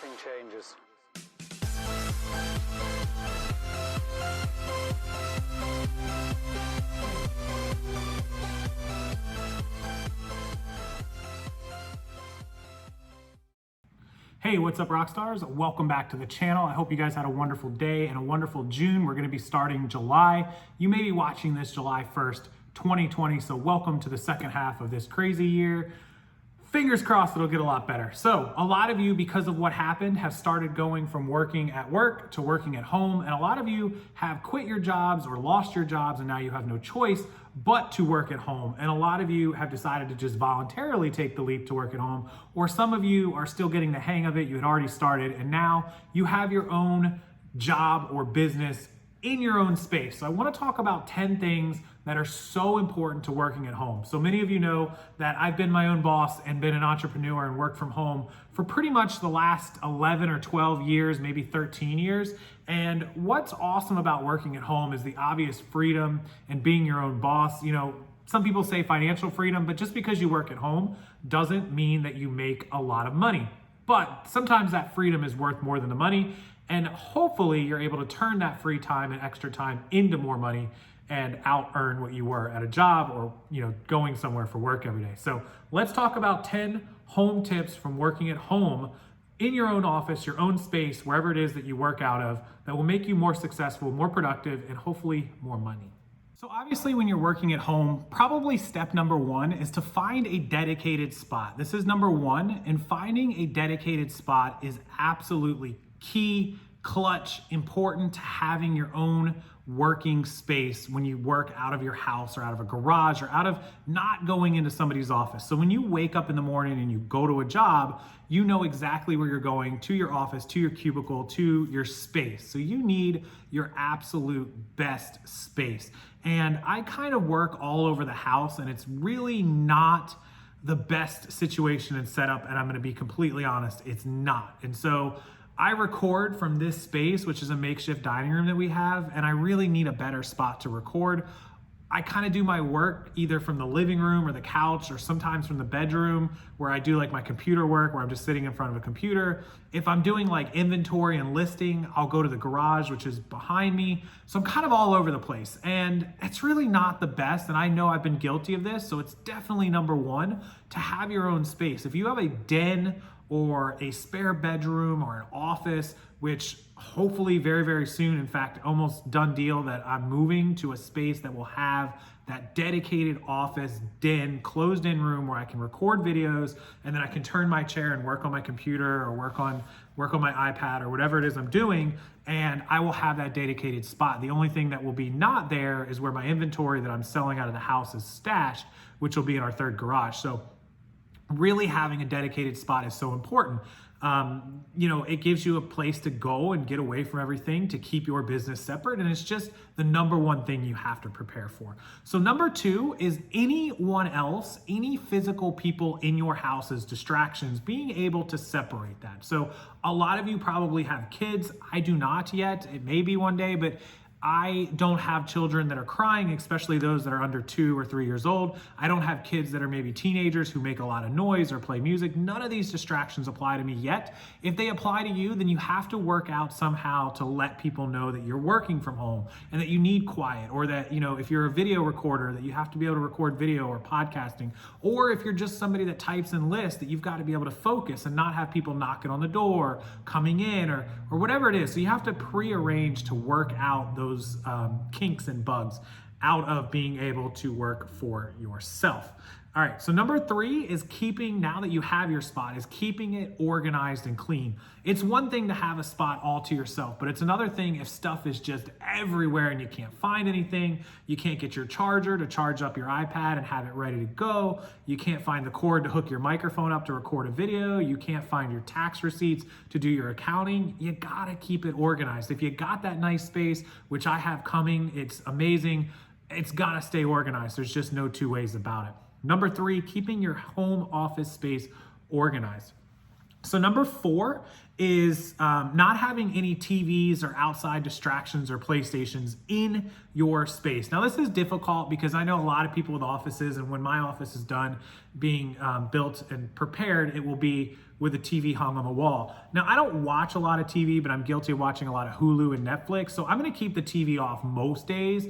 nothing changes. Hey, what's up, Rockstars? Welcome back to the channel. I hope you guys had a wonderful day and a wonderful June. We're gonna be starting July. You may be watching this July 1st, 2020, so welcome to the second half of this crazy year. Fingers crossed it'll get a lot better. So a lot of you, because of what happened, have started going from working at work to working at home. And a lot of you have quit your jobs or lost your jobs and now you have no choice but to work at home. And a lot of you have decided to just voluntarily take the leap to work at home. Or some of you are still getting the hang of it. You had already started and now you have your own job or business in your own space. So I want to talk about 10 things that are so important to working at home. So many of you know that I've been my own boss and been an entrepreneur and worked from home for pretty much the last 11 or 12 years, maybe 13 years. And what's awesome about working at home is the obvious freedom and being your own boss. You know, some people say financial freedom, but just because you work at home doesn't mean that you make a lot of money. But sometimes that freedom is worth more than the money. And hopefully you're able to turn that free time and extra time into more money and out earn what you were at a job or, you know, going somewhere for work every day. So let's talk about 10 home tips from working at home in your own office, your own space, wherever it is that you work out of, that will make you more successful, more productive, and hopefully more money. So obviously when you're working at home, probably step number one is to find a dedicated spot. This is number one, and finding a dedicated spot is absolutely key, clutch, important to having your own working space when you work out of your house or out of a garage or out of not going into somebody's office. So when you wake up in the morning and you go to a job, you know exactly where you're going, to your office, to your cubicle, to your space. So you need your absolute best space. And I kind of work all over the house and it's really not the best situation and setup. And I'm going to be completely honest, it's not. And so I record from this space, which is a makeshift dining room that we have, and I really need a better spot to record. I kind of do my work either from the living room or the couch or sometimes from the bedroom where I do like my computer work where I'm just sitting in front of a computer. If I'm doing like inventory and listing, I'll go to the garage, which is behind me. So I'm kind of all over the place and it's really not the best. And I know I've been guilty of this. So it's definitely number one to have your own space. If you have a den or a spare bedroom or an office, which hopefully very, very soon, in fact, almost done deal that I'm moving to a space that will have that dedicated office, den, closed in room where I can record videos and then I can turn my chair and work on my computer or work on my iPad or whatever it is I'm doing, and I will have that dedicated spot. The only thing that will be not there is where my inventory that I'm selling out of the house is stashed, which will be in our third garage. So really having a dedicated spot is so important. You know, it gives you a place to go and get away from everything to keep your business separate. And it's just the number one thing you have to prepare for. So number two is anyone else, any physical people in your house's distractions, being able to separate that. So a lot of you probably have kids. I do not yet. It may be one day, but I don't have children that are crying, especially those that are under 2 or 3 years old. I don't have kids that are maybe teenagers who make a lot of noise or play music. None of these distractions apply to me yet. If they apply to you, then you have to work out somehow to let people know that you're working from home and that you need quiet, or that, you know, if you're a video recorder, that you have to be able to record video or podcasting, or if you're just somebody that types and lists, that you've got to be able to focus and not have people knocking on the door, coming in, or whatever it is. So you have to prearrange to work out those kinks and bugs out of being able to work for yourself. All right, so number three is keeping, now that you have your spot, is keeping it organized and clean. It's one thing to have a spot all to yourself, but it's another thing if stuff is just everywhere and you can't find anything, you can't get your charger to charge up your iPad and have it ready to go, you can't find the cord to hook your microphone up to record a video, you can't find your tax receipts to do your accounting. You gotta keep it organized. If you got that nice space, which I have coming, it's amazing, it's gotta stay organized. There's just no two ways about it. Number three, keeping your home office space organized. So number 4 is not having any TVs or outside distractions or PlayStations in your space. Now this is difficult because I know a lot of people with offices, and when my office is done being built and prepared, it will be with a TV hung on the wall. Now I don't watch a lot of TV, but I'm guilty of watching a lot of Hulu and Netflix. So I'm gonna keep the TV off most days.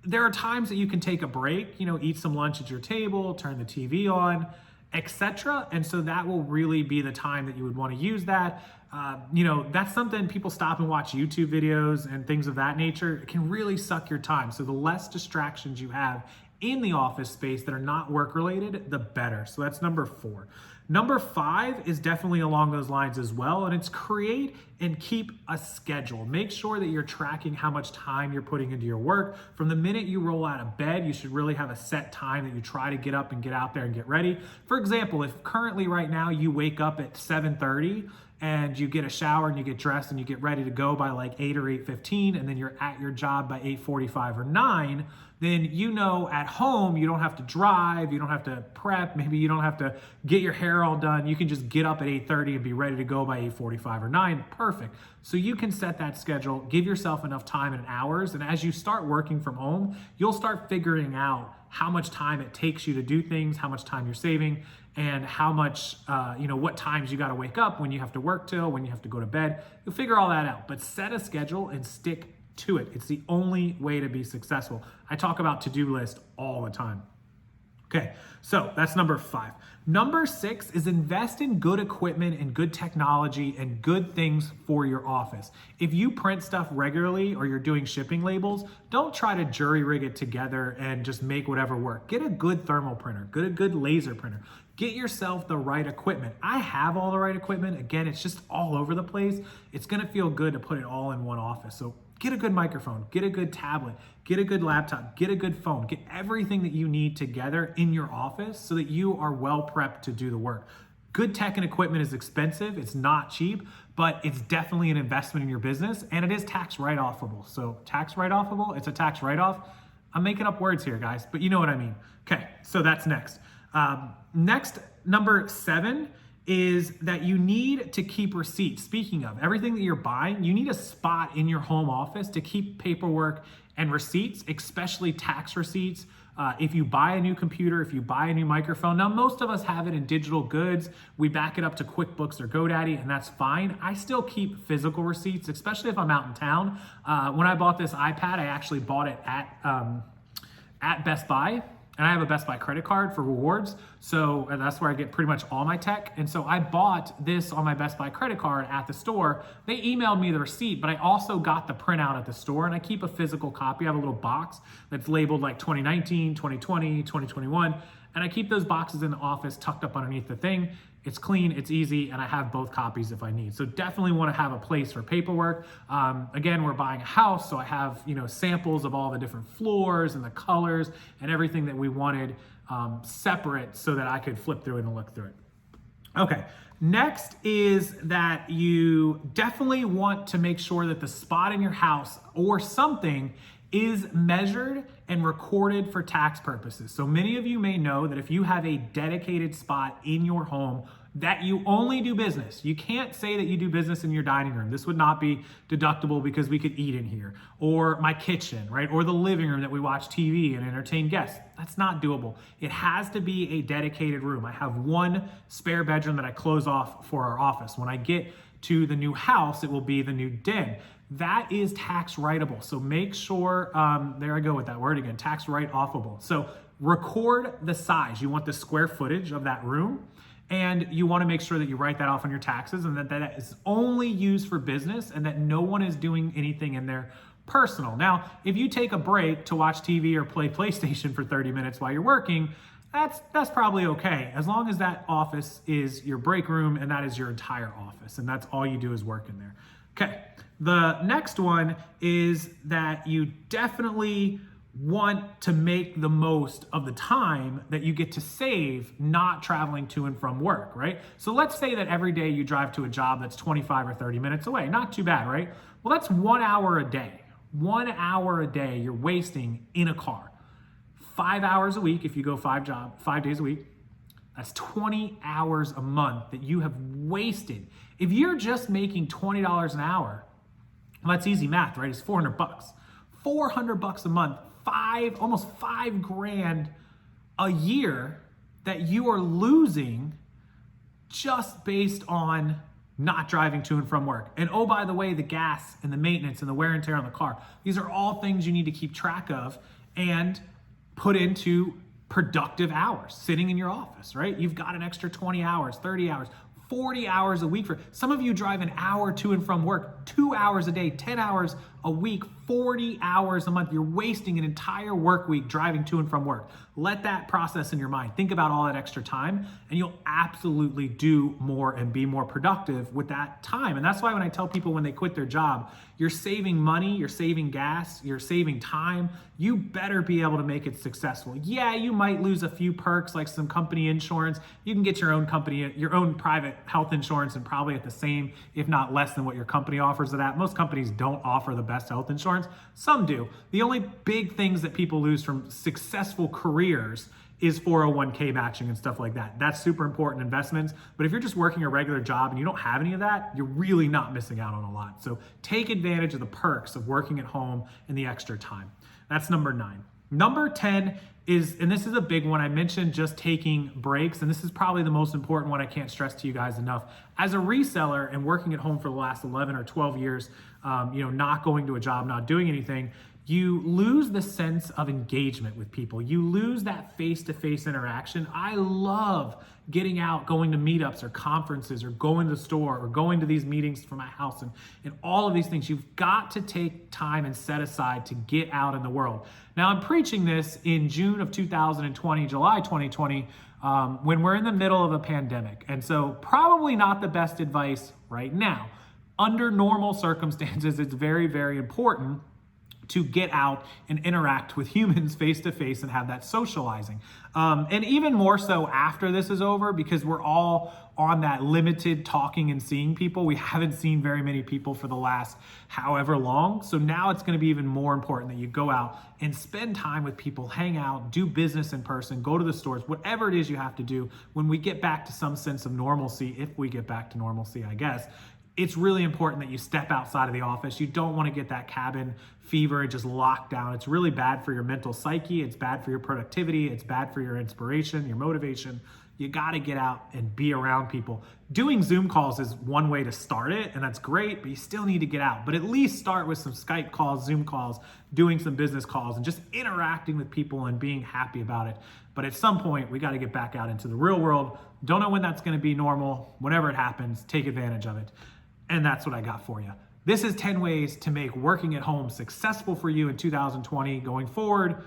There are times that you can take a break, eat some lunch at your table, turn the TV on, etc. And so that will really be the time that you would want to use that. That's something people stop and watch YouTube videos and things of that nature. It can really suck your time. So the less distractions you have in the office space that are not work related, the better. So that's number 4. Number 5 is definitely along those lines as well, and it's create and keep a schedule. Make sure that you're tracking how much time you're putting into your work. From the minute you roll out of bed, you should really have a set time that you try to get up and get out there and get ready. For example, if currently right now you wake up at 7:30 and you get a shower and you get dressed and you get ready to go by like 8 or 8:15, and then you're at your job by 8:45 or 9, then at home you don't have to drive, you don't have to prep, maybe you don't have to get your hair all done. You can just get up at 8:30 and be ready to go by 8:45 or 9. Perfect. So you can set that schedule, give yourself enough time and hours, and as you start working from home, you'll start figuring out how much time it takes you to do things, how much time you're saving, and how much, what times you got to wake up, when you have to work till, when you have to go to bed. You'll figure all that out, but set a schedule and stick to it. It's the only way to be successful. I talk about to-do list all the time. Okay, so that's number 5. Number 6 is invest in good equipment and good technology and good things for your office. If you print stuff regularly or you're doing shipping labels, don't try to jury rig it together and just make whatever work. Get a good thermal printer, get a good laser printer. Get yourself the right equipment. I have all the right equipment. Again, it's just all over the place. It's gonna feel good to put it all in one office. So get a good microphone, get a good tablet, get a good laptop, get a good phone, get everything that you need together in your office so that you are well prepped to do the work. Good tech and equipment is expensive, it's not cheap, but it's definitely an investment in your business, and it is tax write-offable. So tax write-offable, it's a tax write-off. I'm making up words here, guys, but you know what I mean. Okay, so that's next. Next, number 7 is that you need to keep receipts. Speaking of everything that you're buying, you need a spot in your home office to keep paperwork and receipts, especially tax receipts. If you buy a new computer, if you buy a new microphone, now most of us have it in digital goods. We back it up to QuickBooks or GoDaddy, and that's fine. I still keep physical receipts, especially if I'm out in town. When I bought this iPad, I actually bought it at Best Buy. And I have a Best Buy credit card for rewards. So that's where I get pretty much all my tech. And so I bought this on my Best Buy credit card at the store. They emailed me the receipt, but I also got the printout at the store, and I keep a physical copy. I have a little box that's labeled like 2019, 2020, 2021. And I keep those boxes in the office tucked up underneath the thing. It's clean, it's easy, and I have both copies if I need. So definitely want to have a place for paperwork. Again, we're buying a house, so I have samples of all the different floors and the colors and everything that we wanted separate so that I could flip through it and look through it. Okay, next is that you definitely want to make sure that the spot in your house or something is measured and recorded for tax purposes. So many of you may know that if you have a dedicated spot in your home that you only do business, you can't say that you do business in your dining room. This would not be deductible because we could eat in here. Or my kitchen, right? Or the living room that we watch TV and entertain guests. That's not doable. It has to be a dedicated room. I have one spare bedroom that I close off for our office. When I get to the new house, it will be the new den. That is tax writable. So make sure, there I go with that word again, tax write-offable. So record the size. You want the square footage of that room, and you want to make sure that you write that off on your taxes, and that is only used for business, and that no one is doing anything in there personal. Now, if you take a break to watch TV or play PlayStation for 30 minutes while you're working, that's probably okay, as long as that office is your break room and that is your entire office, and that's all you do is work in there. Okay, the next one is that you definitely want to make the most of the time that you get to save not traveling to and from work, right? So let's say that every day you drive to a job that's 25 or 30 minutes away. Not too bad, right? Well, that's 1 hour a day. 1 hour a day you're wasting in a car. 5 hours a week if you go 5 days a week. That's 20 hours a month that you have wasted. If you're just making $20 an hour, well, that's easy math, right? It's 400 bucks. 400 bucks a month, almost $5,000 a year that you are losing just based on not driving to and from work. And oh, by the way, the gas and the maintenance and the wear and tear on the car, these are all things you need to keep track of and put into productive hours sitting in your office, right? You've got an extra 20 hours, 30 hours, 40 hours a week. For some of you drive an hour to and from work, 2 hours a day, 10 hours a week, 40 hours a month. You're wasting an entire work week driving to and from work. Let that process in your mind. Think about all that extra time and you'll absolutely do more and be more productive with that time. And that's why when I tell people when they quit their job, you're saving money, you're saving gas, you're saving time, you better be able to make it successful. Yeah, you might lose a few perks like some company insurance. You can get your own private health insurance and probably at the same, if not less than what your company offers of that. Most companies don't offer the best health insurance. Some do. The only big things that people lose from successful careers is 401k matching and stuff like that. That's super important investments. But if you're just working a regular job and you don't have any of that, you're really not missing out on a lot. So take advantage of the perks of working at home and the extra time. That's number 9. Number 10 is, and this is a big one, I mentioned just taking breaks, and this is probably the most important one I can't stress to you guys enough. As a reseller and working at home for the last 11 or 12 years, not going to a job, not doing anything, you lose the sense of engagement with people. You lose that face-to-face interaction. I love getting out, going to meetups or conferences or going to the store or going to these meetings from my house and all of these things. You've got to take time and set aside to get out in the world. Now, I'm preaching this in June of 2020, July 2020, when we're in the middle of a pandemic. And so probably not the best advice right now. Under normal circumstances, it's very, very important to get out and interact with humans face to face and have that socializing. And even more so after this is over, because we're all on that limited talking and seeing people. We haven't seen very many people for the last however long. So now it's going to be even more important that you go out and spend time with people, hang out, do business in person, go to the stores, whatever it is you have to do when we get back to some sense of normalcy, if we get back to normalcy, I guess. It's really important that you step outside of the office. You don't want to get that cabin fever and just lock down. It's really bad for your mental psyche. It's bad for your productivity. It's bad for your inspiration, your motivation. You got to get out and be around people. Doing Zoom calls is one way to start it, and that's great, but you still need to get out. But at least start with some Skype calls, Zoom calls, doing some business calls, and just interacting with people and being happy about it. But at some point, we got to get back out into the real world. Don't know when that's going to be normal. Whenever it happens, take advantage of it. And that's what I got for you. This is 10 ways to make working at home successful for you in 2020 going forward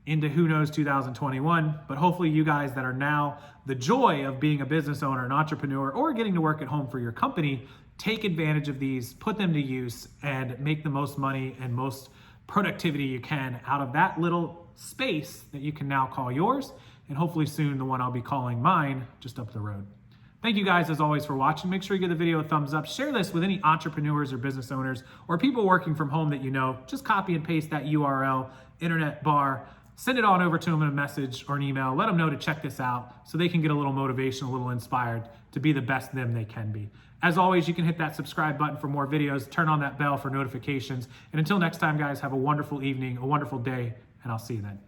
into who knows 2021. But hopefully you guys that are now the joy of being a business owner, an entrepreneur, or getting to work at home for your company, take advantage of these, put them to use, and make the most money and most productivity you can out of that little space that you can now call yours. And hopefully soon the one I'll be calling mine just up the road. Thank you guys, as always, for watching. Make sure you give the video a thumbs up. Share this with any entrepreneurs or business owners or people working from home that you know. Just copy and paste that URL, internet bar. Send it on over to them in a message or an email. Let them know to check this out so they can get a little motivation, a little inspired to be the best them they can be. As always, you can hit that subscribe button for more videos. Turn on that bell for notifications. And until next time, guys, have a wonderful evening, a wonderful day, and I'll see you then.